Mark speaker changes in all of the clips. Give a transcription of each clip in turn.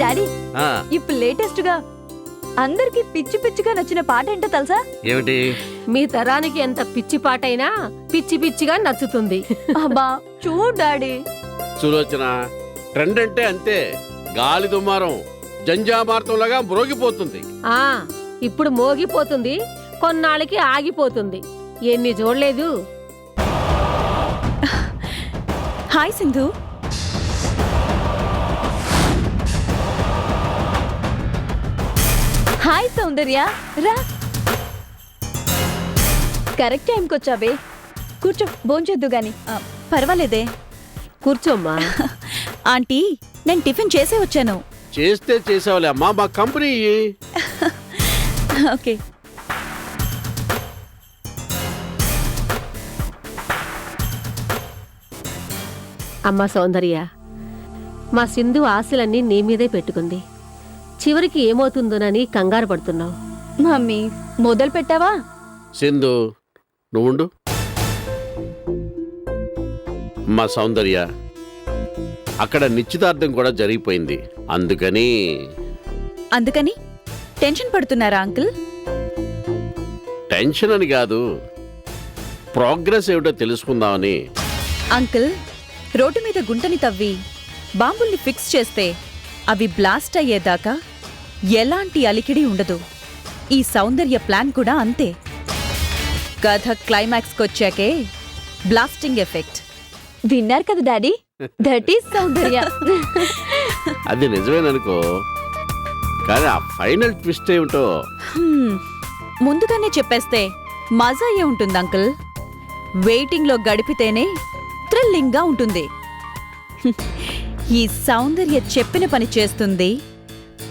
Speaker 1: Daddy
Speaker 2: ఆ,
Speaker 1: ఇప్పుడు latest గా అందరికి పిచ్చి పిచ్చిగా నచ్చిన పాట ఏంటో తెలుసా?
Speaker 2: ఏమిటి?
Speaker 3: మీ తరానికి ఎంత పిచ్చి పాటైనా పిచ్చి పిచ్చిగా నచ్చుతుంది.
Speaker 1: అబ్బా చూడు డాడీ.
Speaker 2: సులోచన, ట్రెండ్ అంటే అంతే, గాలి దుమారం జంజామార్తంలాగా మ్రోగిపోతుంది.
Speaker 3: ఆ ఇప్పుడు మోగిపోతుంది, కొన్నాళ్ళకి ఆగిపోతుంది. ఎన్ని చూడలేదు.
Speaker 4: హాయ్ సింధు.
Speaker 1: హాయ్ సౌందర్య, రా. కరెక్ట్ టైంకి వచ్చావే. కూర్చో, భోంచేద్దు గాని.
Speaker 4: పర్వాలేదే.
Speaker 3: కూర్చోమ్మా.
Speaker 4: ఆంటీ, నేను టిఫిన్ చేసే వచ్చాను.
Speaker 2: చేస్తే చేసావులే అమ్మా, మా కంపెనీ.
Speaker 4: ఓకే.
Speaker 3: అమ్మా సౌందర్య, మా సింధు ఆశలన్నీ నీ మీదే పెట్టుకుంది. చివరికి ఏమవుతుందోనని కంగారు పడుతున్నావు.
Speaker 1: మమ్మీ మొదలు పెట్టావా?
Speaker 2: సింధు, నువ్వుండు. మా సౌందర్య, అక్కడ నిశ్చితార్థం కూడా జరిగిపోయింది.
Speaker 4: అందుకని టెన్షన్ పడుతున్నారా అంకుల్?
Speaker 2: టెన్షన్ అని కాదు, ప్రోగ్రెస్ ఏమిటో తెలుసుకుందామని.
Speaker 4: అంకుల్, రోడ్డు మీద గుంటని తవ్వి బాంబుల్ని ఫిక్స్ చేస్తే అవి బ్లాస్ట్ అయ్యేదాకా ఎలాంటి అలికిడి ఉండదు. ఈ సౌందర్య ప్లాన్ కూడా అంతే. కథ క్లైమాక్స్కొచ్చాకే బ్లాస్టింగ్ ఎఫెక్ట్.
Speaker 1: విన్నారు కదా డాడీ, దట్ ఈస్ సౌందర్య.
Speaker 2: అది నిజమేననుకో, కానీ ఆ ఫైనల్ ట్విస్ట్ ఏమిటో.
Speaker 4: ముందుగానే చెప్పేస్తే మజా అయ్యే ఉంటుంది అంకుల్. వెయిటింగ్లో గడిపితేనే థ్రిల్లింగ్గా ఉంటుంది. ఈ సౌందర్య చెప్పిన పని చేస్తుంది,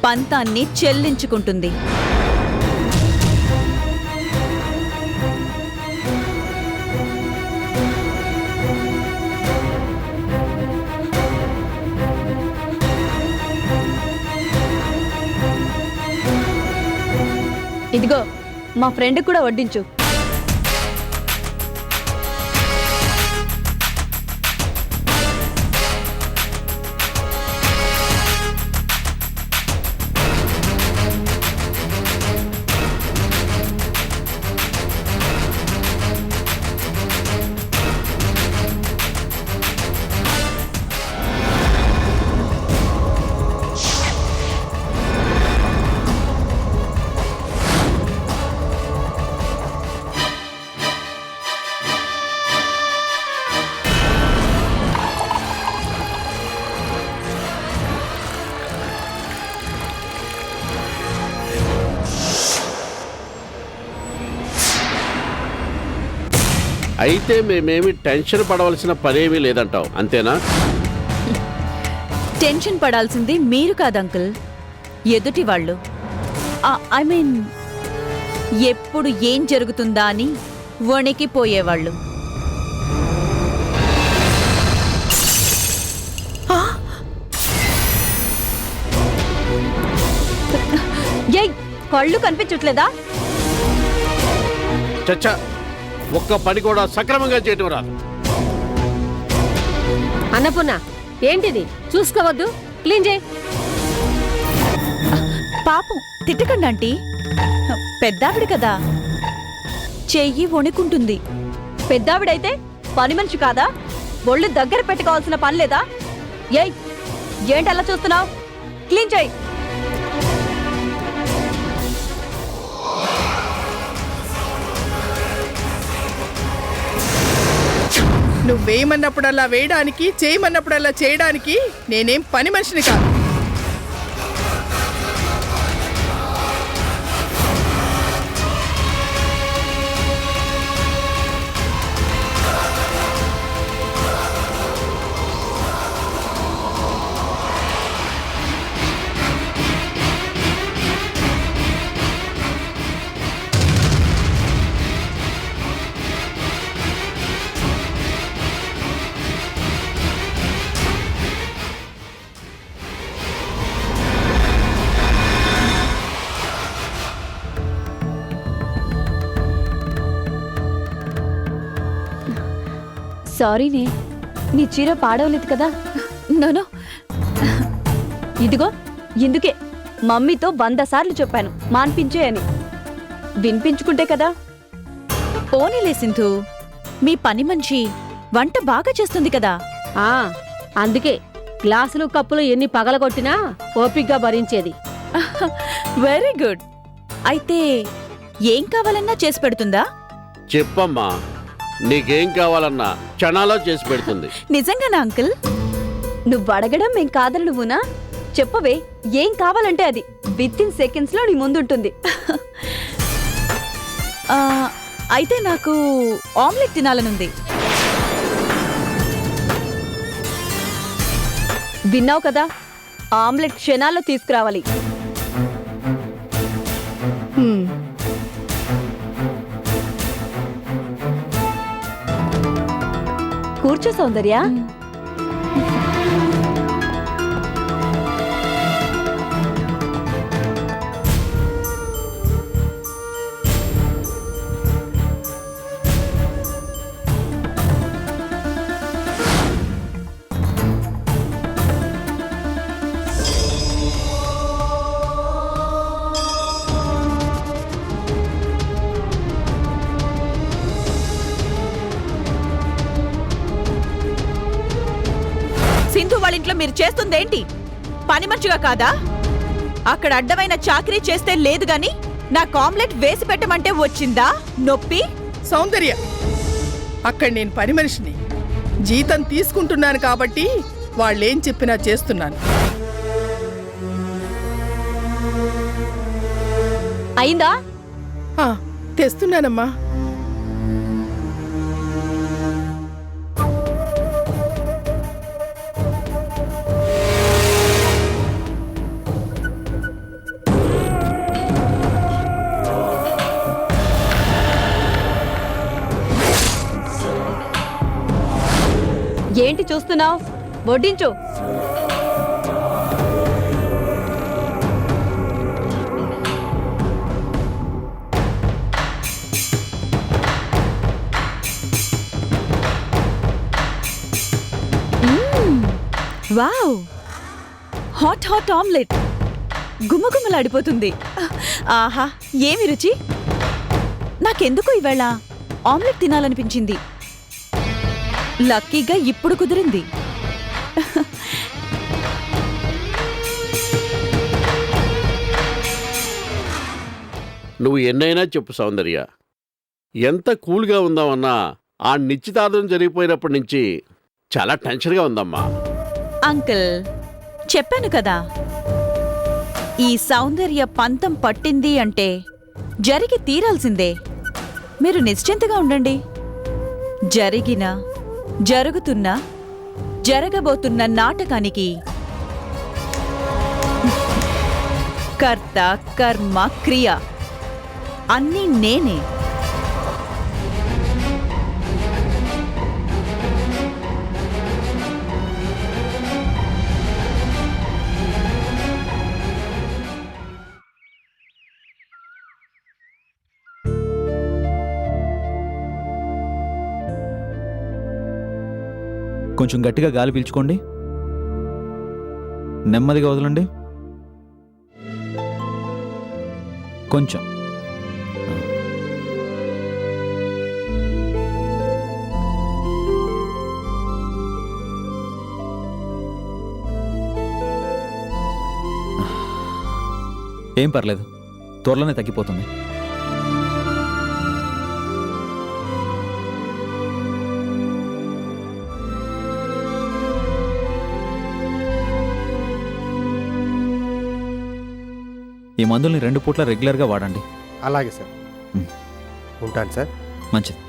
Speaker 4: పంతాన్ని చెల్లించుకుంటుంది.
Speaker 1: ఇదిగో మా ఫ్రెండ్ కూడా వడ్డించు.
Speaker 2: అయితే మేమేమి టెన్షన్ పడవలసిన పనేమీ లేదంటావు, అంతేనా?
Speaker 4: టెన్షన్ పడాల్సింది మీరు కాదు అంకుల్, ఎదుటి వాళ్ళు. ఐ మీన్, ఎప్పుడు ఏం జరుగుతుందా అని వణికిపోయేవాళ్ళు.
Speaker 1: ఏయ్, కళ్ళు కనిపించట్లేదా?
Speaker 2: చచ్చా, ఒక్క పని కూడా సక్రమంగా చేయటం రాదు.
Speaker 3: అన్నపూర్ణ, ఏంటిది? చూసుకోవద్దు, క్లీన్ చేయి.
Speaker 4: పాపం తిట్టకండి ఆంటీ, పెద్దావిడ కదా, చెయ్యి వణుకుంటుంది.
Speaker 1: పెద్దావిడైతే పని మనిషి కాదా? ఒళ్ళు దగ్గర పెట్టుకోవాల్సిన పని లేదా? ఏయ్, ఏంటి అలా చూస్తున్నావు? క్లీన్ చేయి.
Speaker 5: నువ్వేయమన్నప్పుడల్లా వేయడానికి, చేయమన్నప్పుడల్లా చేయడానికి నేనేం పని మనిషిని కాదు.
Speaker 1: సారీనే, నీ చీర పాడవలేదు కదా.
Speaker 4: నో
Speaker 1: ఇదిగో ఇందుకే మమ్మీతో 100 సార్లు చెప్పాను మాన్పించే అని. వినిపించుకుంటే కదా.
Speaker 4: పోనీలే సింధు, మీ పని మనిషి వంట బాగా చేస్తుంది కదా.
Speaker 3: ఆ అందుకే గ్లాసులు కప్పులు ఎన్ని పగలగొట్టినా ఓపిగ్గా భరించేది.
Speaker 4: Very good. అయితే ఏం కావాలన్నా చేసి పెడుతుందా?
Speaker 2: చెప్పమ్మా, నీకేం కావాలన్నా క్షణాలో చేసి పెడుతుంది.
Speaker 4: నిజంగానా అంకుల్?
Speaker 1: నువ్వు అడగడం మేం కాదని నువ్వునా? చెప్పవే, ఏం కావాలంటే అది విత్ ఇన్ సెకండ్స్ లో నీ ముందుంటుంది.
Speaker 4: ఆ, అయితే నాకు ఆమ్లెట్ తినాలనుంది.
Speaker 1: విన్నావు కదా, ఆమ్లెట్ క్షణాల్లో తీసుకురావాలి. కూర్చో సౌందర్య.
Speaker 4: సింధు వాళ్ళ ఇంట్లో మీరు చేస్తుందేంటి? పని మంచిగా కాదా? అక్కడ అడ్డమైన చాకరీ చేస్తే లేదు గాని నాకు ఆమ్లెట్ వేసి పెట్టమంటే వచ్చిందా నొప్పి?
Speaker 5: సౌందర్య, అక్కడ నేను పని మనిషిని, జీతం తీసుకుంటున్నాను కాబట్టి వాళ్ళేం చెప్పినా చేస్తున్నాను.
Speaker 1: అయిందా?
Speaker 5: ఆ, తెస్తున్నానమ్మా.
Speaker 1: ఏంటి చూస్తున్నావు? వడ్డించు.
Speaker 4: వావ్, హాట్ హాట్ ఆమ్లెట్ గుమగుమలాడిపోతుంది. ఆహా, ఏమి రుచి! నాకెందుకు ఇవాళ ఆమ్లెట్ తినాలనిపించింది. లక్కీగా ఇప్పుడు కుదిరింది.
Speaker 2: నువ్వు ఎన్నైనా చెప్పు సౌందర్య, ఎంత కూల్గా ఉందామన్నా ఆ నిశ్చితార్థం జరిగిపోయినప్పటి నుంచి చాలా టెన్షన్గా ఉందమ్మా.
Speaker 4: అంకుల్, చెప్పాను కదా, ఈ సౌందర్య పంతం పట్టింది అంటే జరిగి తీరాల్సిందే. మీరు నిశ్చింతగా ఉండండి. జరిగిన, జరుగుతున్న, జరగబోతున్న నాటకానికి కర్త, కర్మ, క్రియ అన్నీ నేనే.
Speaker 6: కొంచెం గట్టిగా గాలి పీల్చుకోండి, నెమ్మదిగా వదలండి. కొంచెం. ఏం పర్లేదు, త్వరలోనే తగ్గిపోతుంది. ఈ మందుల్ని 2 పూట్ల రెగ్యులర్గా వాడండి.
Speaker 7: అలాగే సార్. ఉంటాను సార్.
Speaker 6: మంచిది.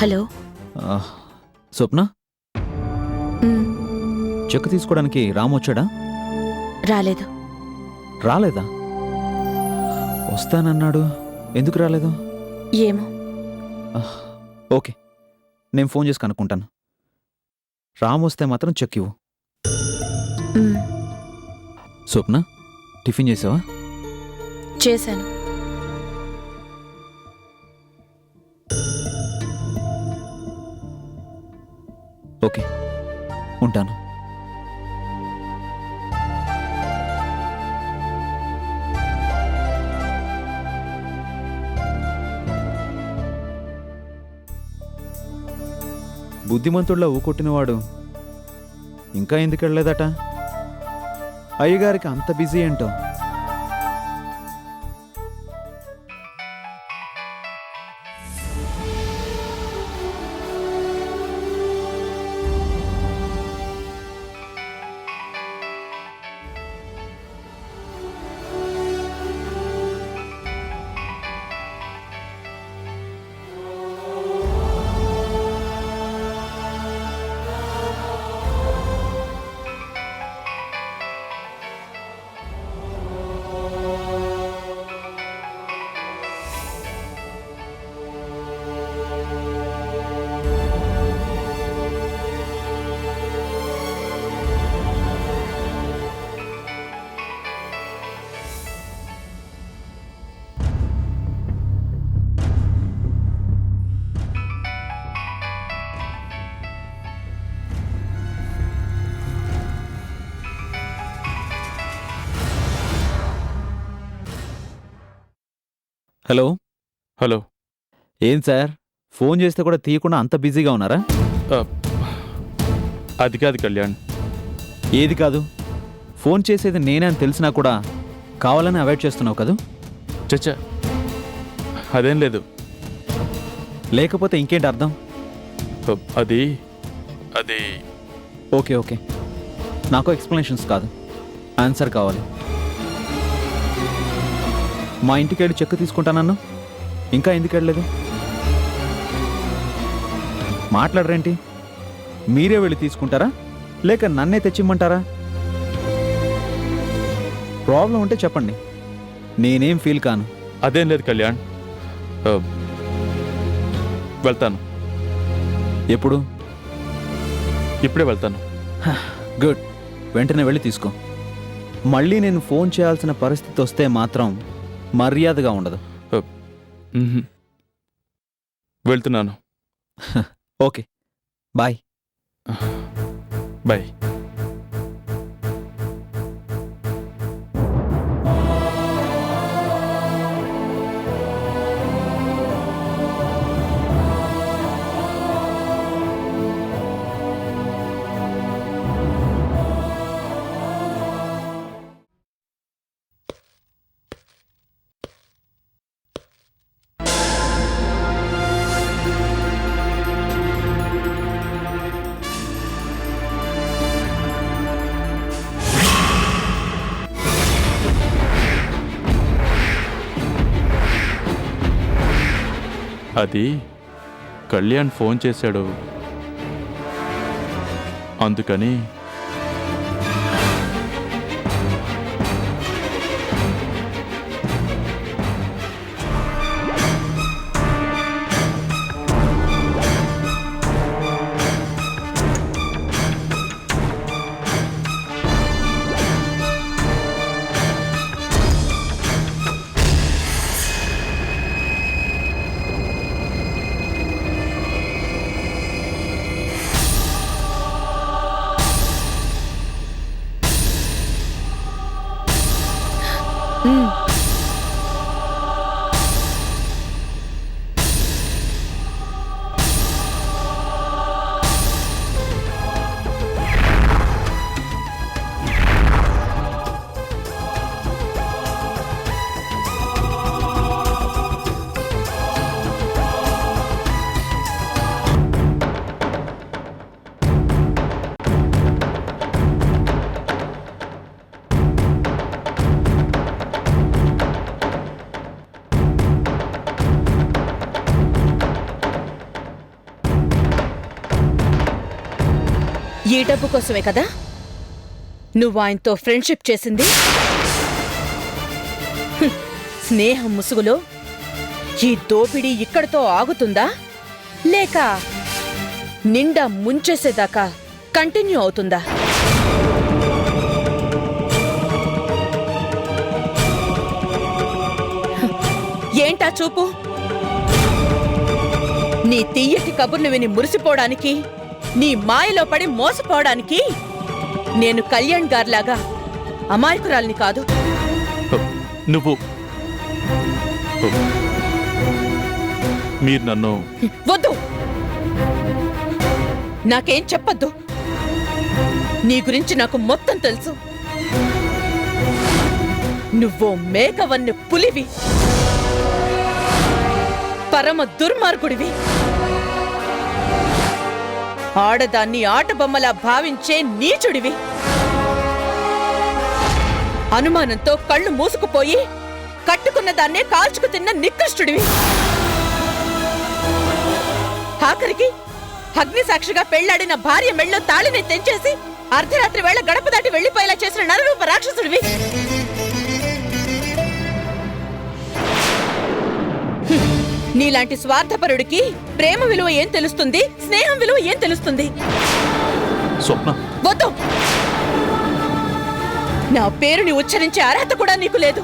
Speaker 4: హలో.
Speaker 6: స్వప్న, చెక్ తీసుకోవడానికి రాము వచ్చాడా?
Speaker 4: రాలేదు.
Speaker 6: రాలేదా? వస్తానన్నాడు, ఎందుకు రాలేదు?
Speaker 4: ఏమో.
Speaker 6: ఓకే, నేను ఫోన్ చేసి కనుక్కుంటాను. రాము వస్తే మాత్రం చెక్ ఇవ్వు. స్వప్న, టిఫిన్ చేసావా?
Speaker 4: చేశాను.
Speaker 6: ఓకే, ఉంటాను. బుద్ధిమంతుడిలా ఊకొట్టినవాడు ఇంకా ఎందుకు వెళ్ళలేదట? అయ్యగారికి అంత బిజీ ఏంటో. హలో.
Speaker 8: హలో.
Speaker 6: ఏం సార్, ఫోన్ చేస్తే కూడా తీయకుండా అంత బిజీగా ఉన్నారా?
Speaker 8: అది కాదు కళ్యాణ్.
Speaker 6: ఏది కాదు? ఫోన్ చేసేది నేనే అని తెలిసినా కూడా కావాలని అవాయిడ్ చేస్తున్నావు కదూ?
Speaker 8: చచ్చా, అదేం లేదు.
Speaker 6: లేకపోతే ఇంకేంటి అర్థం?
Speaker 8: అది
Speaker 6: ఓకే ఓకే, నాకు ఎక్స్ప్లెనేషన్స్ కాదు, ఆన్సర్ కావాలి. మా ఇంటికి వెళ్ళి చెక్ తీసుకుంటానన్నా, ఇంకా ఎందుకు వెళ్ళలేదు? మాట్లాడరేంటి? మీరే వెళ్ళి తీసుకుంటారా లేక నన్నే తెచ్చిమ్మంటారా? ప్రాబ్లం ఉంటే చెప్పండి, నేనేం ఫీల్ కాను.
Speaker 8: అదేం లేదు కళ్యాణ్, వెళ్తాను.
Speaker 6: ఎప్పుడు?
Speaker 8: ఇప్పుడే వెళ్తాను.
Speaker 6: గుడ్, వెంటనే వెళ్ళి తీసుకో. మళ్ళీ నేను ఫోన్ చేయాల్సిన పరిస్థితి వస్తే మాత్రం మర్యాదగా ఉండదు.
Speaker 8: వెళ్తున్నాను.
Speaker 6: Okay, bye.
Speaker 8: బాయ్. అది కళ్యాణ్ ఫోన్ చేశాడు, అందుకని.
Speaker 4: ఈ డబ్బు కోసమే కదా
Speaker 9: నువ్వు ఆయనతో ఫ్రెండ్షిప్ చేసింది స్నేహం ముసుగులో ఈ దోపిడీ ఇక్కడితో ఆగుతుందా లేక నిండా ముంచేసేదాకా కంటిన్యూ అవుతుందా? ఏంటా చూపు? నీ తీయటి కబుర్లు విని మురిసిపోవడానికి, నీ మాయలో పడి మోసపోవడానికి నేను కళ్యాణ్ గారిలాగా అమాయకురాల్ని కాదు.
Speaker 8: నువ్వు మీరు నన్ను
Speaker 9: వద్దు, నాకేం చెప్పొద్దు. నీ గురించి నాకు మొత్తం తెలుసు. నువ్వో మేకవన్నె పులివి, పరమ దుర్మార్గుడివి, ఆడదాన్ని ఆటబొమ్మలా భావించే నీచుడివి, అనుమానంతో కళ్ళు మూసుకుపోయి కట్టుకున్న దాన్నే కాల్చుకు తిన్న నికృష్టుడివి. ఆఖరికి అగ్నిసాక్షిగా పెళ్లాడిన భార్య మెళ్ళో తాళిని తెంచేసి అర్ధరాత్రి వేళ గడప దాటి వెళ్లిపోయేలా చేసిన నరరూప రాక్షసుడివి. నీలాంటి స్వార్థపరుడికి ప్రేమ విలువ ఏం తెలుస్తుంది, స్నేహం విలువ ఏం తెలుస్తుంది?
Speaker 8: స్వప్న,
Speaker 9: వద్దు, నా పేరుని ఉచ్చరించే అర్హత కూడా నీకు లేదు.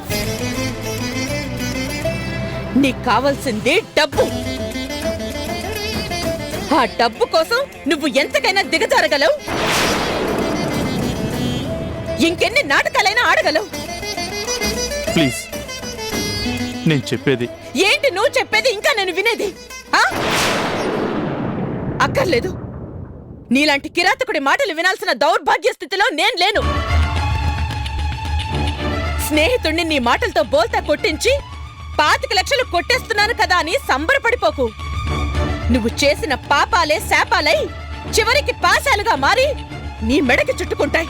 Speaker 9: నీకు కావాల్సింది డబ్బు. ఆ డబ్బు కోసం నువ్వు ఎంతకైనా దిగజారగలవు, ఇంకెన్ని నాటకాలైనా ఆడగలవు.
Speaker 8: ప్లీజ్, నేను చెప్పేది.
Speaker 9: ఏంటి నువ్వు చెప్పేది? ఇంకా నేను వినేది? అక్కర్లేదు. నీలాంటి కిరాతకుడి మాటలు వినాల్సిన దౌర్భాగ్య స్థితిలో నేను లేను. స్నేహితుణ్ణి నీ మాటలతో బోల్తా కొట్టించి 25 లక్షలు కొట్టేస్తున్నాను కదా అని సంబరపడిపోకు. నువ్వు చేసిన పాపాలే శాపాలై చివరికి పాశాలుగా మారి నీ మెడకి చుట్టుకుంటాయి.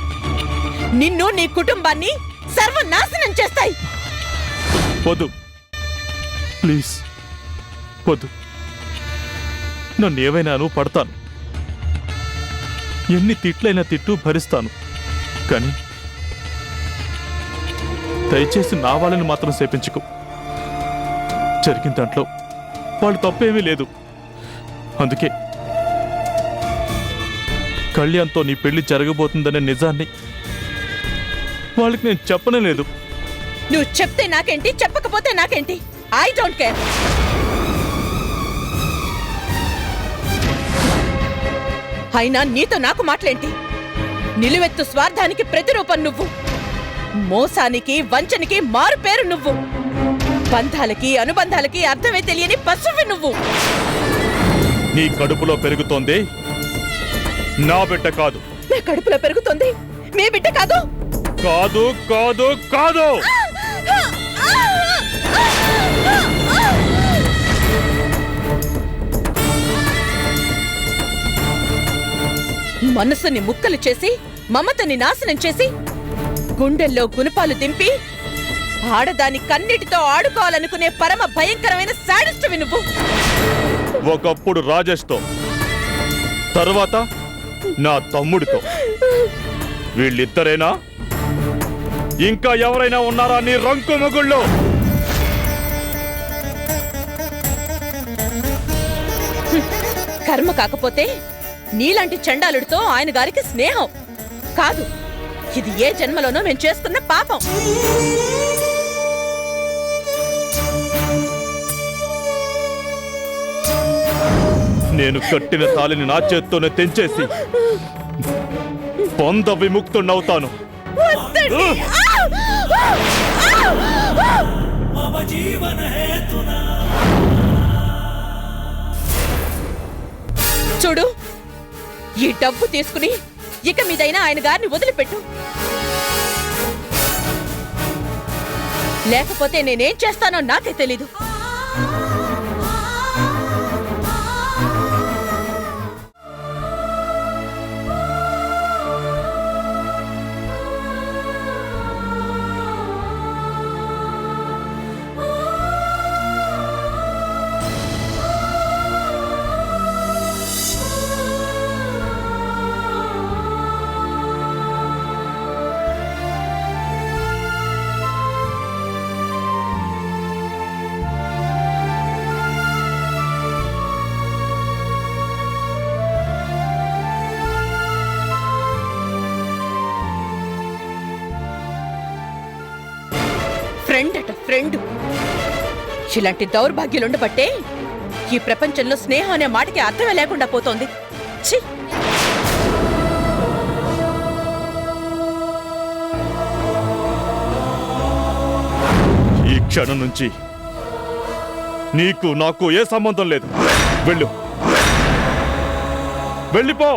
Speaker 9: నిన్ను, నీ కుటుంబాన్ని సర్వనాశనం చేస్తాయి.
Speaker 8: వద్దు, ప్లీజ్ వద్దు. నన్ను ఏవైనాను పడతాను, ఎన్ని తిట్లైనా తిట్టు భరిస్తాను. కానీ దయచేసి నా వాళ్ళని మాత్రం శపించుకో. జరిగిన దాంట్లో వాళ్ళు తప్పేమీ లేదు. అందుకే కళ్యాణ్తో నీ పెళ్లి జరగబోతుందనే నిజాన్ని వాళ్ళకి నేను చెప్పనే లేదు.
Speaker 9: నువ్వు చెప్తే నాకేంటి, చెప్పకపోతే నాకేంటి? I don't care. అయినా నీతో నాకు మాటలేంటి? నిలువెత్తు స్వార్థానికి ప్రతిరూపం నువ్వు. మోసానికి, వంచనికి మారు పేరు నువ్వు. బంధాలకి, అనుబంధాలకి అర్థమే తెలియని పశువు నువ్వు.
Speaker 8: నీ కడుపులో పెరుగుతోంది నా బిడ్డ కాదు.
Speaker 9: నా కడుపులో పెరుగుతోంది మీ బిడ్డ కాదు.
Speaker 8: కాదు కాదు కాదు.
Speaker 9: మనసుని ముక్కలు చేసి, మమతని నాశనం చేసి, గుండెల్లో గుణపాలు దింపి ఆడదాని కన్నిటితో ఆడుకోవాలనుకునే పరమ భయంకరమైన శాడిస్టువి నువ్వు.
Speaker 8: ఒకప్పుడు రాజేష్తో, తర్వాత నా తమ్ముడితో. వీళ్ళిద్దరేనా? ఇంకా ఎవరైనా ఉన్నారా నీ రంకు మొగుళ్ళు?
Speaker 9: కర్మ కాకపోతే నీలాంటి చండాలుడితో ఆయన గారికి స్నేహం కాదు. ఇది ఏ జన్మలోనో మేము చేస్తున్న పాపం.
Speaker 8: నేను కట్టిన తాలిని నా చేత్తోనే తెంచేసి పొంద విముక్తున్నవుతాను.
Speaker 9: చూడు, ఈ డబ్బు తీసుకుని ఇక మీదైనా ఆయన గారిని వదిలిపెట్టు. లేకపోతే నేనేం చేస్తానో నాకే తెలీదు. ఫ్రెండ్ అట ఫ్రెండ్. ఇలాంటి దౌర్భాగ్యులుండబట్టే ఈ ప్రపంచంలో స్నేహం అనే మాటకి అర్థమే లేకుండా పోతోంది. ఛీ!
Speaker 8: ఈ క్షణం నుంచి నీకు నాకు ఏ సంబంధం లేదు. వెళ్ళు, వెళ్ళిపో.